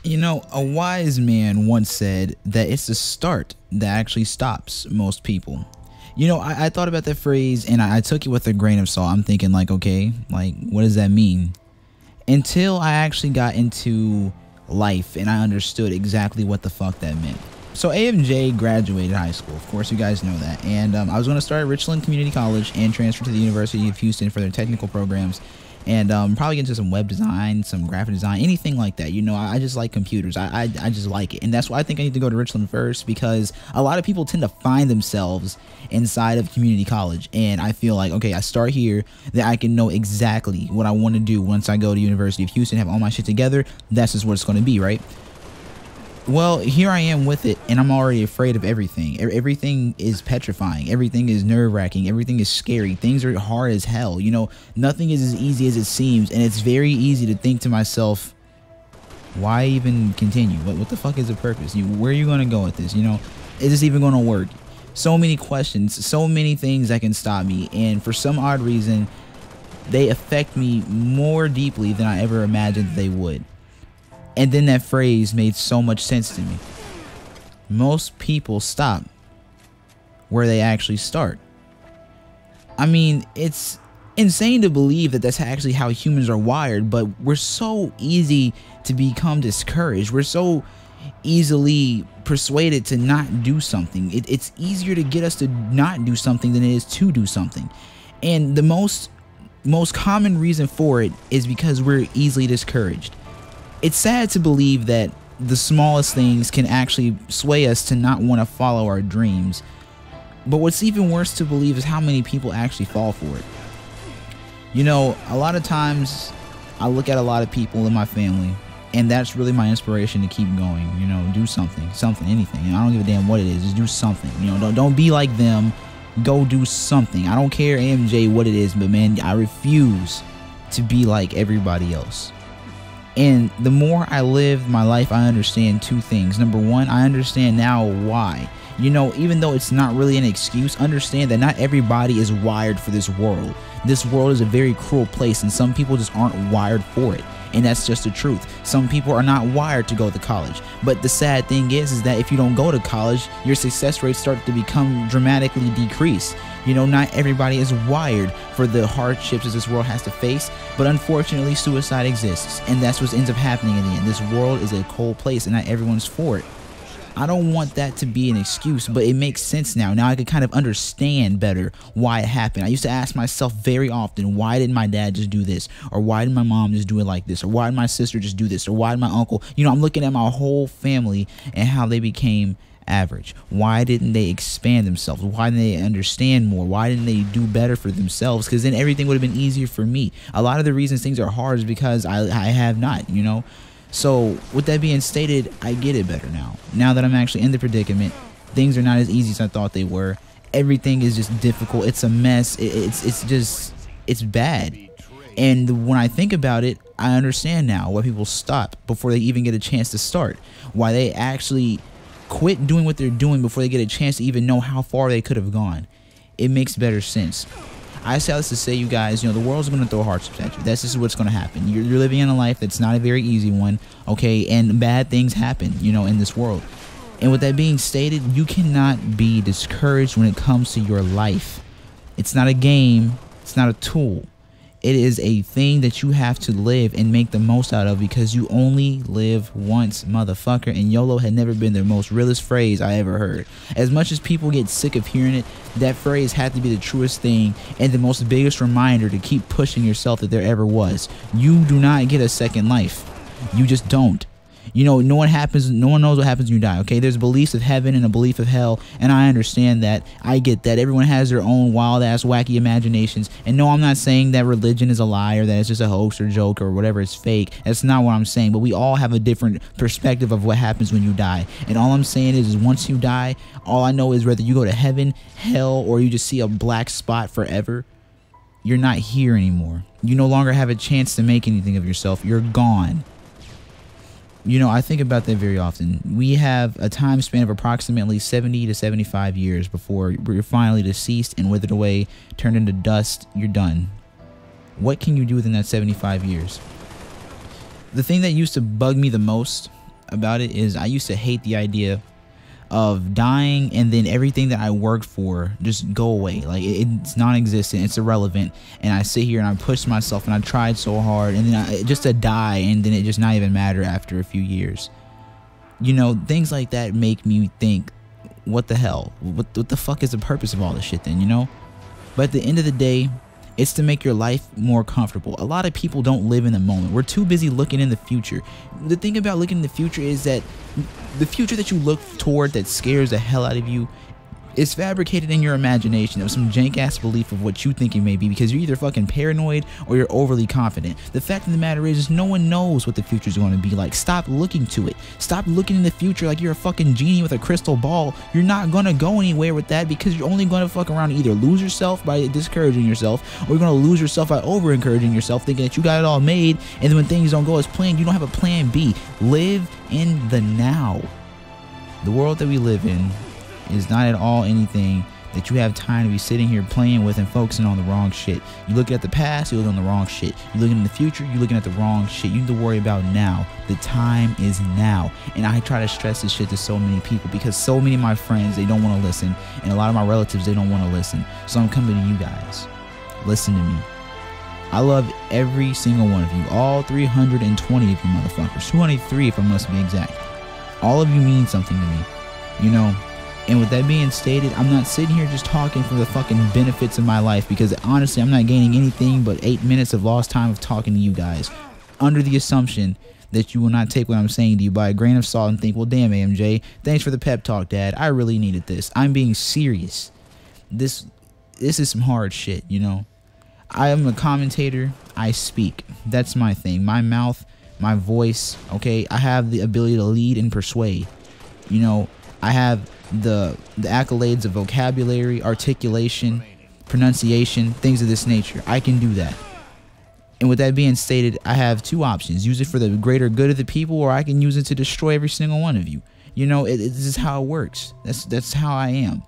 You know, a wise man once said that it's the start that actually stops most people. You know, I thought about that phrase and I took it with a grain of salt. I'm thinking like, okay, like what does that mean? Until I actually got into life and I understood exactly what the fuck that meant. So AMJ graduated high school, of course you guys know that, and I was going to start at Richland Community College and transfer to the University of Houston for their technical programs, and probably get into some web design, some graphic design, anything like that. You know, I just like computers. I just like it, and that's why I think I need to go to Richland first, because a lot of people tend to find themselves inside of community college, and I feel like, okay, I start here, that I can know exactly what I want to do once I go to University of Houston, have all my shit together. That's just what it's going to be, right? Well, here I am with it, and I'm already afraid of everything. Everything is petrifying. Everything is nerve-wracking. Everything is scary. Things are hard as hell. You know, nothing is as easy as it seems, and it's very easy to think to myself, why even continue? What the fuck is the purpose? Where are you going to go with this? You know, is this even going to work? So many questions, so many things that can stop me, and for some odd reason, they affect me more deeply than I ever imagined they would. And then that phrase made so much sense to me. Most people stop where they actually start. I mean, it's insane to believe that that's actually how humans are wired, but we're so easy to become discouraged. We're so easily persuaded to not do something. It's easier to get us to not do something than it is to do something. And the most common reason for it is because we're easily discouraged. It's sad to believe that the smallest things can actually sway us to not want to follow our dreams. But what's even worse to believe is how many people actually fall for it. You know, a lot of times I look at a lot of people in my family, and that's really my inspiration to keep going. You know, do something, anything. You know, I don't give a damn what it is. Just do something. You know, don't be like them. Go do something. I don't care, AMJ, what it is, but man, I refuse to be like everybody else. And the more I live my life, I understand two things. Number one, I understand now why. You know, even though it's not really an excuse, understand that not everybody is wired for this world. This world is a very cruel place, and some people just aren't wired for it. And that's just the truth. Some people are not wired to go to college. But the sad thing is that if you don't go to college, your success rates start to become dramatically decreased. You know, not everybody is wired for the hardships that this world has to face, but unfortunately suicide exists, and that's what ends up happening in the end. This world is a cold place and not everyone's for it. I don't want that to be an excuse, but it makes sense now. Now I can kind of understand better why it happened. I used to ask myself very often, why didn't my dad just do this? Or why did my mom just do it like this? Or why did my sister just do this? Or why did my uncle? You know, I'm looking at my whole family and how they became average. Why didn't they expand themselves? Why didn't they understand more? Why didn't they do better for themselves? Because then everything would have been easier for me. A lot of the reasons things are hard is because I have not, you know. So with that being stated, I get it better now. Now that I'm actually in the predicament, things are not as easy as I thought they were. Everything is just difficult. It's a mess. It's bad. And when I think about it, I understand now why people stop before they even get a chance to start. Why they actually quit doing what they're doing before they get a chance to even know how far they could have gone. It makes better sense. I say all this to say, you guys, you know, the world's going to throw hardships at you. That's just what's going to happen. You're living in a life that's not a very easy one, okay? And bad things happen, you know, in this world. And with that being stated, you cannot be discouraged when it comes to your life. It's not a game. It's not a tool. It is a thing that you have to live and make the most out of, because you only live once, motherfucker. And YOLO had never been the most realest phrase I ever heard. As much as people get sick of hearing it, that phrase had to be the truest thing and the most biggest reminder to keep pushing yourself that there ever was. You do not get a second life. You just don't. You know, no one knows what happens when you die, okay? There's beliefs of heaven and a belief of hell, and I understand that. I get that. Everyone has their own wild-ass, wacky imaginations. And no, I'm not saying that religion is a lie or that it's just a hoax or joke or whatever, it's fake. That's not what I'm saying. But we all have a different perspective of what happens when you die. And all I'm saying is once you die, all I know is whether you go to heaven, hell, or you just see a black spot forever, you're not here anymore. You no longer have a chance to make anything of yourself. You're gone. You know, I think about that very often. We have a time span of approximately 70 to 75 years before you're finally deceased and withered away, turned into dust. You're done. What can you do within that 75 years? The thing that used to bug me the most about it is I used to hate the idea of dying and then everything that I worked for just go away. Like it's non-existent, it's irrelevant, and I sit here and I push myself and I tried so hard, and then just to die, and then it just not even matter after a few years. You know, things like that make me think, what the hell? What the fuck is the purpose of all this shit then, you know? But at the end of the day, it's to make your life more comfortable. A lot of people don't live in the moment. We're too busy looking in the future. The thing about looking in the future is that the future that you look toward that scares the hell out of you is fabricated in your imagination of some jank-ass belief of what you think it may be, because you're either fucking paranoid or you're overly confident. The fact of the matter is no one knows what the future is going to be like. Stop looking to it. Stop looking in the future like you're a fucking genie with a crystal ball. You're not going to go anywhere with that, because you're only going to fuck around and either lose yourself by discouraging yourself, or you're going to lose yourself by over-encouraging yourself, thinking that you got it all made, and then when things don't go as planned, you don't have a plan B. Live in the now. The world that we live in is not at all anything that you have time to be sitting here playing with and focusing on the wrong shit. You look at the past, you're looking on the wrong shit. You're looking in the future, you're looking at the wrong shit. You need to worry about now. The time is now. And I try to stress this shit to so many people, because so many of my friends, they don't want to listen, and a lot of my relatives, they don't want to listen. So I'm coming to you guys. Listen to me. I love every single one of you, all 320 of you motherfuckers, 203 if I must be exact. All of you mean something to me, you know. And with that being stated, I'm not sitting here just talking for the fucking benefits of my life, because honestly, I'm not gaining anything but 8 minutes of lost time of talking to you guys, under the assumption that you will not take what I'm saying to you by a grain of salt and think, well, damn, AMJ, thanks for the pep talk, Dad. I really needed this. I'm being serious. This is some hard shit, you know. I am a commentator. I speak. That's my thing. My mouth, my voice, okay? I have the ability to lead and persuade. You know, I have the accolades of vocabulary, articulation, pronunciation, things of this nature. I can do that. And with that being stated, I have two options: use it for the greater good of the people, or I can use it to destroy every single one of you. You know, this is how it works. That's how I am.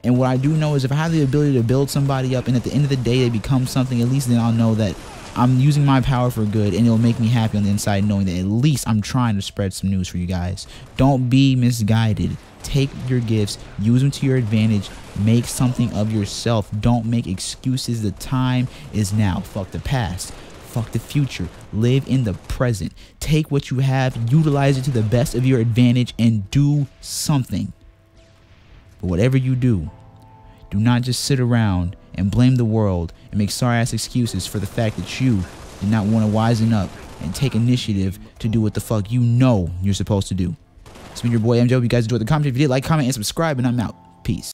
And what I do know is if I have the ability to build somebody up, and at the end of the day they become something, at least then I'll know that I'm using my power for good, and it'll make me happy on the inside knowing that at least I'm trying to spread some news for you guys. Don't be misguided. Take your gifts, use them to your advantage, make something of yourself. Don't make excuses. The time is now. Fuck the past. Fuck the future. Live in the present. Take what you have, utilize it to the best of your advantage, and do something. But whatever you do, do not just sit around and blame the world and make sorry-ass excuses for the fact that you did not want to wisen up and take initiative to do what the fuck you know you're supposed to do. It's been your boy MJ. Hope you guys enjoyed the comment. If you did, like, comment, and subscribe, and I'm out. Peace.